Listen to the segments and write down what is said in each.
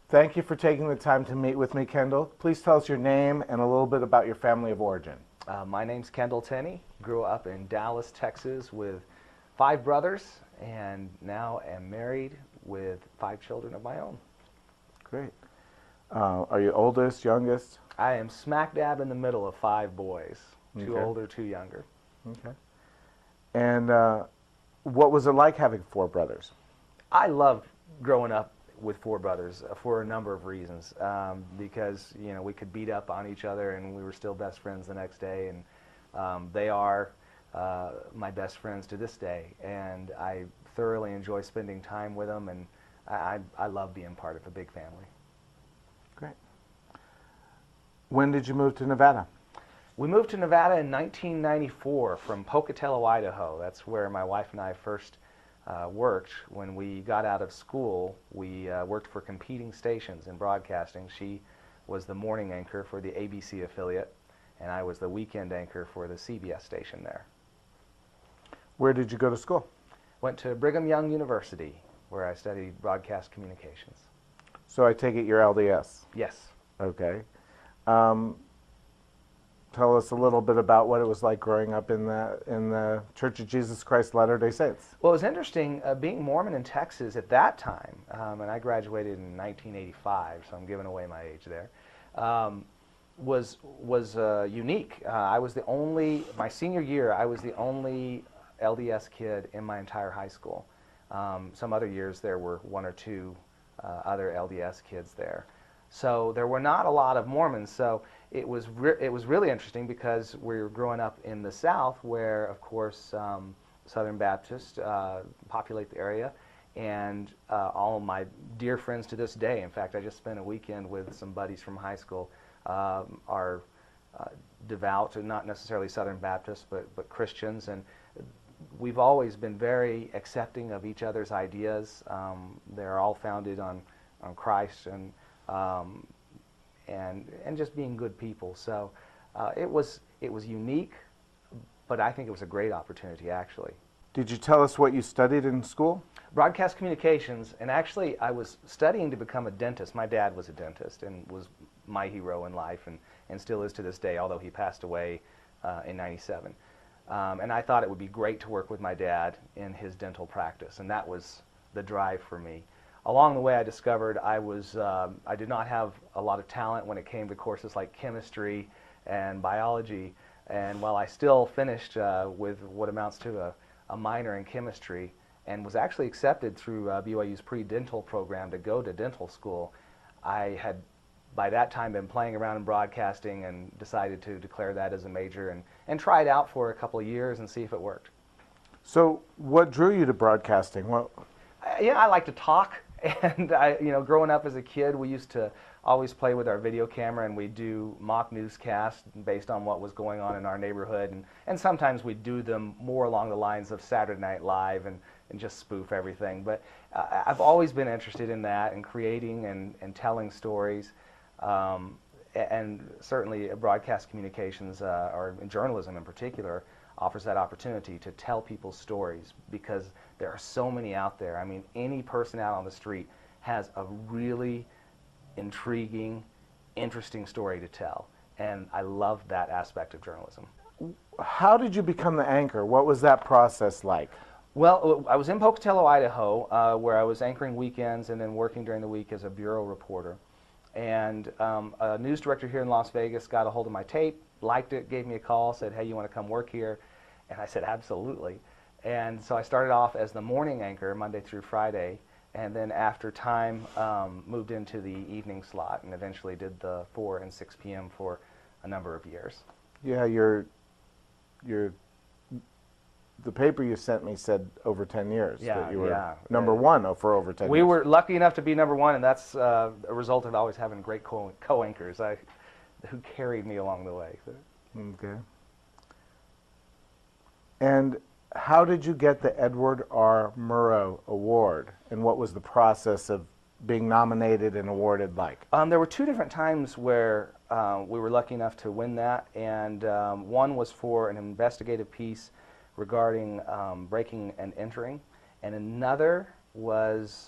Thank you for taking the time to meet with me, Kendall. Please tell us your name and a little bit about your family of origin. My name's Kendall Tenney. Grew up in Dallas, Texas with 5 brothers, and now am married with 5 children of my own. Great. Are you oldest, youngest? I am smack dab in the middle of 5 boys, two Okay. older, 2 younger. Okay. And what was it like having 4 brothers? I loved growing up with 4 brothers for a number of reasons. Because we could beat up on each other, and we were still best friends the next day. And they are my best friends to this day, and I thoroughly enjoy spending time with them. And I love being part of a big family. Great. When did you move to Nevada? We moved to Nevada in 1994 from Pocatello, Idaho. That's where my wife and I first worked. When we got out of school, we worked for competing stations in broadcasting. She was the morning anchor for the ABC affiliate, and I was the weekend anchor for the CBS station there. Where did you go to school? Went to Brigham Young University, where I studied broadcast communications. So I take it you're LDS. Yes. Okay. Tell us a little bit about what it was like growing up in the Church of Jesus Christ Latter-day Saints. Well, it was interesting being Mormon in Texas at that time, and I graduated in 1985, so I'm giving away my age there. Was unique. I was the only, my senior year, I was the only LDS kid in my entire high school. Some other years there were 1 or 2 other LDS kids there. So there were not a lot of Mormons. So it was really interesting because we were growing up in the South, where of course Southern Baptists populate the area, and all of my dear friends to this day. In fact, I just spent a weekend with some buddies from high school. Are devout, and not necessarily Southern Baptists, but Christians, and we've always been very accepting of each other's ideas. They're all founded on Christ and just being good people. So it was unique, but I think it was a great opportunity, actually. Did you tell us what you studied in school? Broadcast communications, and actually I was studying to become a dentist. My dad was a dentist and was my hero in life, and still is to this day, although he passed away in '97. And I thought it would be great to work with my dad in his dental practice, and that was the drive for me. Along the way, I discovered I did not have a lot of talent when it came to courses like chemistry and biology, and while I still finished with what amounts to a minor in chemistry, and was actually accepted through BYU's pre-dental program to go to dental school, I had by that time been playing around in broadcasting and decided to declare that as a major and try it out for a couple of years and see if it worked. So what drew you to broadcasting? I like to talk, and growing up as a kid, we used to always play with our video camera, and we'd do mock newscasts based on what was going on in our neighborhood, and sometimes we'd do them more along the lines of Saturday Night Live and just spoof everything. But I've always been interested in that, and creating and telling stories. And certainly broadcast communications, or journalism in particular, offers that opportunity to tell people's stories, because there are so many out there. I mean, any person out on the street has a really intriguing, interesting story to tell, and I love that aspect of journalism. How did you become the anchor? What was that process like? Well, I was in Pocatello, Idaho, where I was anchoring weekends and then working during the week as a bureau reporter. And a news director here in Las Vegas got a hold of my tape, liked it, gave me a call, said, "Hey, you want to come work here?" And I said, "Absolutely." And so I started off as the morning anchor Monday through Friday, and then after time moved into the evening slot, and eventually did the 4 and 6 p.m. for a number of years. Yeah, the paper you sent me said over 10 years that you were number one for over 10 years. We were lucky enough to be number one, and that's a result of always having great co-anchors who carried me along the way. Okay. And how did you get the Edward R. Murrow Award, and what was the process of being nominated and awarded like? There were 2 different times where we were lucky enough to win that, and one was for an investigative piece regarding breaking and entering, and another was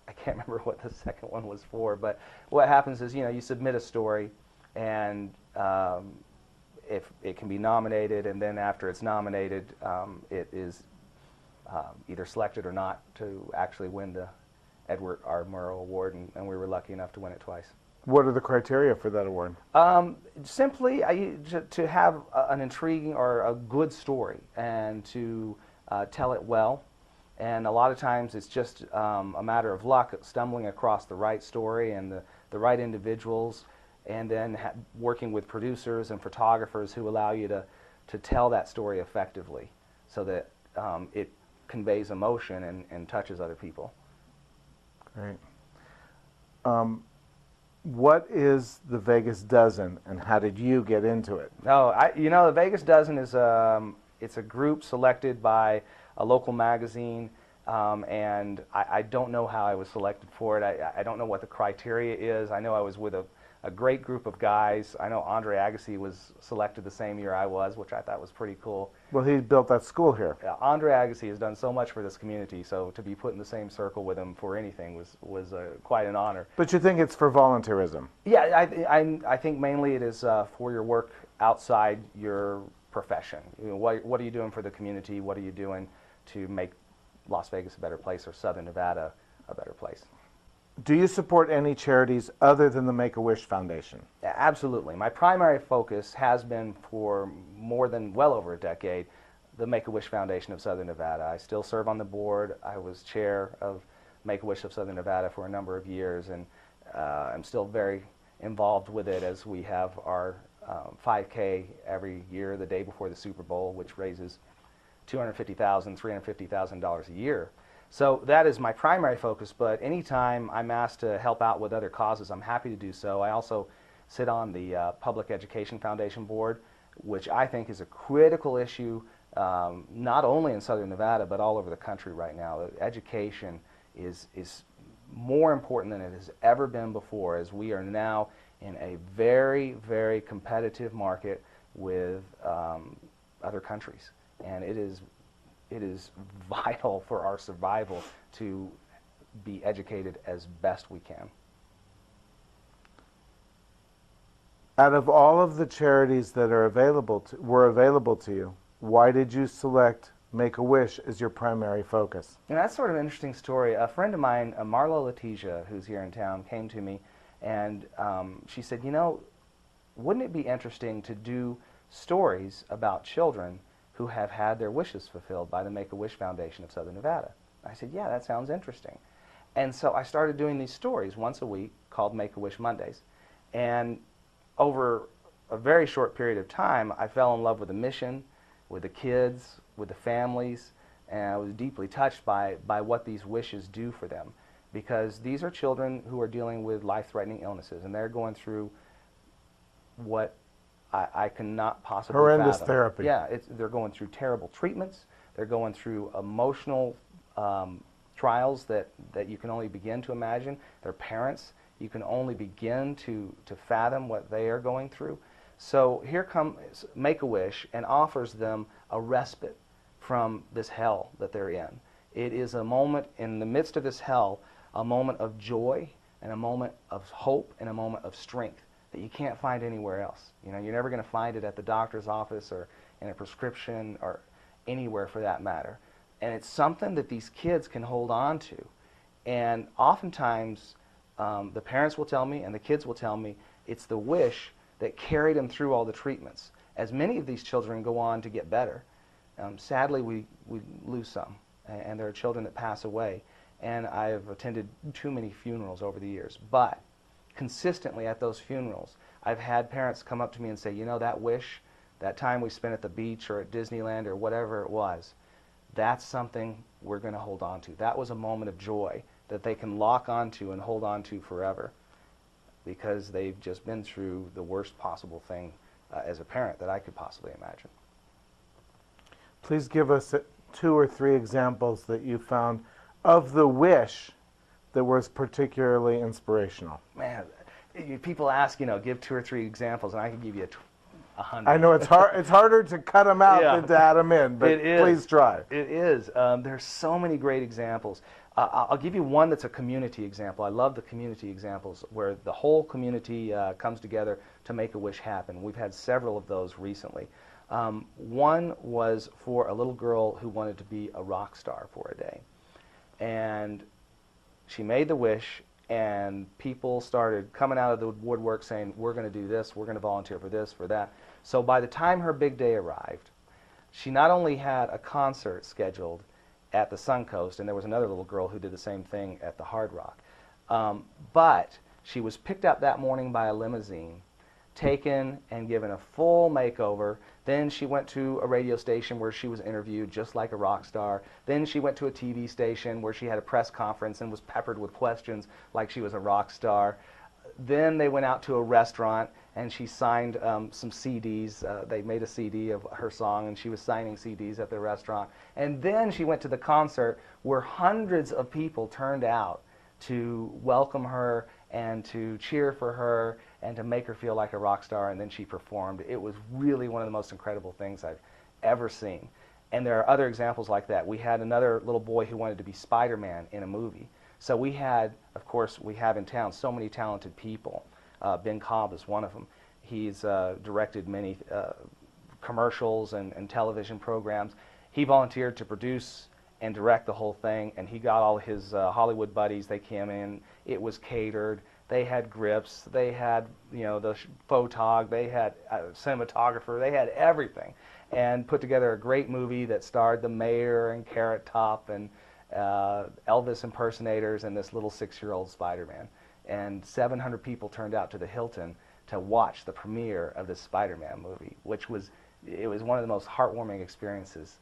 I can't remember what the second one was for, but what happens is, you submit a story, and if it can be nominated, and then after it's nominated, it is either selected or not to actually win the Edward R. Murrow Award, and we were lucky enough to win it twice. What are the criteria for that award? Simply to have an intriguing or a good story, and to tell it well. And a lot of times it's just a matter of luck, stumbling across the right story and the right individuals, and then working with producers and photographers who allow you to tell that story effectively, so that it conveys emotion and touches other people. Great. What is the Vegas Dozen, and how did you get into it? No, the Vegas Dozen is it's a group selected by a local magazine, and I don't know how I was selected for it. I don't know what the criteria is. I know I was with a great group of guys. I know Andre Agassi was selected the same year I was, which I thought was pretty cool. Well, he built that school here. Andre Agassi has done so much for this community, so to be put in the same circle with him for anything was quite an honor. But you think it's for volunteerism? Yeah, I think mainly it is for your work outside your profession. What are you doing for the community? What are you doing to make Las Vegas a better place, or Southern Nevada a better place? Do you support any charities other than the Make-A-Wish Foundation? Absolutely. My primary focus has been for well over a decade, the Make-A-Wish Foundation of Southern Nevada. I still serve on the board. I was chair of Make-A-Wish of Southern Nevada for a number of years, and I'm still very involved with it, as we have our 5K every year, the day before the Super Bowl, which raises $250,000, $350,000 a year. So that is my primary focus, but anytime I'm asked to help out with other causes, I'm happy to do so. I also sit on the Public Education Foundation board, which I think is a critical issue, not only in Southern Nevada, but all over the country right now. Education is more important than it has ever been before, as we are now in a very, very competitive market with other countries. And it is vital for our survival to be educated as best we can. Out of all of the charities that were available to you, why did you select Make-A-Wish as your primary focus? And that's sort of an interesting story. A friend of mine, Marla Letizia, who's here in town, came to me, and she said, wouldn't it be interesting to do stories about children who have had their wishes fulfilled by the Make-A-Wish Foundation of Southern Nevada? I said, yeah, that sounds interesting. And so I started doing these stories once a week called Make-A-Wish Mondays. And over a very short period of time, I fell in love with the mission, with the kids, with the families, and I was deeply touched by what these wishes do for them. Because these are children who are dealing with life-threatening illnesses, and they're going through what I cannot possibly horrendous fathom. Therapy. Yeah, they're going through terrible treatments. They're going through emotional trials that you can only begin to imagine. Their parents, you can only begin to fathom what they are going through. So here comes Make-A-Wish and offers them a respite from this hell that they're in. It is a moment in the midst of this hell, a moment of joy and a moment of hope and a moment of strength that you can't find anywhere else. You're never going to find it at the doctor's office or in a prescription or anywhere for that matter. And it's something that these kids can hold on to. And oftentimes, the parents will tell me and the kids will tell me it's the wish that carried them through all the treatments. As many of these children go on to get better, sadly we lose some, and there are children that pass away. And I've attended too many funerals over the years. But consistently at those funerals, I've had parents come up to me and say, that wish, that time we spent at the beach or at Disneyland or whatever it was, that's something we're going to hold on to. That was a moment of joy that they can lock onto and hold on to forever, because they've just been through the worst possible thing as a parent that I could possibly imagine. Please give us 2 or 3 examples that you found of the wish that was particularly inspirational. Man, people ask, give 2 or 3 examples, and I can give you 100. I know it's hard. It's harder to cut them out Yeah. than to add them in, but It is. please try. It is. There's so many great examples. I'll give you one that's a community example. I love the community examples where the whole community comes together to make a wish happen. We've had several of those recently. One was for a little girl who wanted to be a rock star for a day. And she made the wish, and people started coming out of the woodwork saying, we're going to do this, we're going to volunteer for this, for that. So by the time her big day arrived, she not only had a concert scheduled at the Suncoast, and there was another little girl who did the same thing at the Hard Rock, but she was picked up that morning by a limousine, taken and given a full makeover. Then she went to a radio station where she was interviewed just like a rock star. Then she went to a TV station where she had a press conference and was peppered with questions like she was a rock star. Then they went out to a restaurant and she signed some CDs. They made a CD of her song and she was signing CDs at the restaurant. And then she went to the concert where hundreds of people turned out to welcome her and to cheer for her and to make her feel like a rock star, and then she performed. It was really one of the most incredible things I've ever seen. And there are other examples like that. We had another little boy who wanted to be Spider-Man in a movie. So we had, of course, we have in town so many talented people. Ben Cobb is one of them. He's directed many commercials and television programs. He volunteered to produce and direct the whole thing, and he got all his Hollywood buddies. They came in. It was catered. They had grips. They had, the photog. They had a cinematographer. They had everything, and put together a great movie that starred the mayor and Carrot Top and Elvis impersonators and this little 6-year-old Spider-Man. And 700 people turned out to the Hilton to watch the premiere of this Spider-Man movie, which was one of the most heartwarming experiences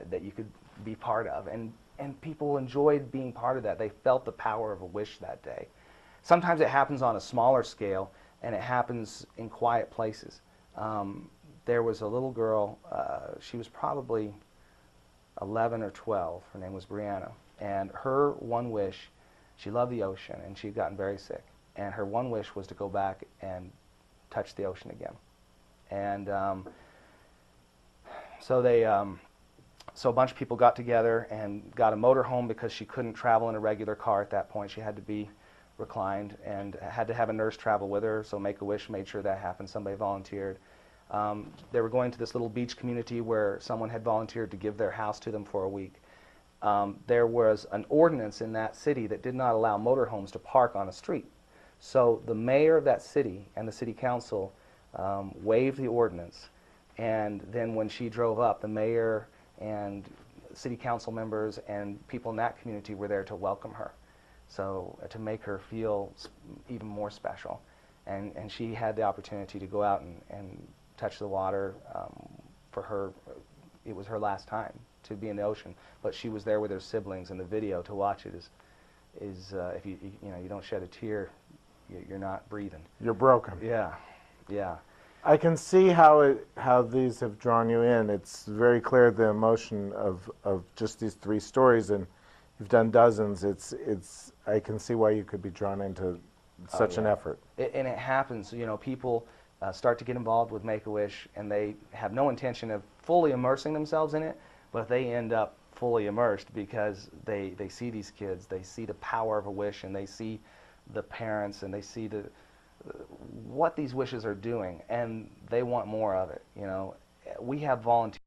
that you could be part of. And people enjoyed being part of that. They felt the power of a wish that day. Sometimes it happens on a smaller scale, and it happens in quiet places. There was a little girl, she was probably 11 or 12, her name was Brianna, and her one wish, she loved the ocean, and she'd gotten very sick, and her one wish was to go back and touch the ocean again. And so a bunch of people got together and got a motorhome because she couldn't travel in a regular car at that point. She had to be reclined and had to have a nurse travel with her, so Make-A-Wish made sure that happened. Somebody volunteered. They were going to this little beach community where someone had volunteered to give their house to them for a week. There was an ordinance in that city that did not allow motorhomes to park on a street. So the mayor of that city and the city council waived the ordinance, and then when she drove up, the mayor and city council members and people in that community were there to welcome her. So to make her feel even more special. And she had the opportunity to go out and touch the water. For her, it was her last time to be in the ocean, but she was there with her siblings, and the video to watch it is if you don't shed a tear, you're not breathing. You're broken. Yeah, yeah. I can see how these have drawn you in. It's very clear the emotion of just these 3 stories, and you've done dozens. I can see why you could be drawn into such an effort. And it happens. People start to get involved with Make-A-Wish, and they have no intention of fully immersing themselves in it, but they end up fully immersed because they see these kids, they see the power of a wish, and they see the parents, and they see what these wishes are doing, and they want more of it. We have volunteers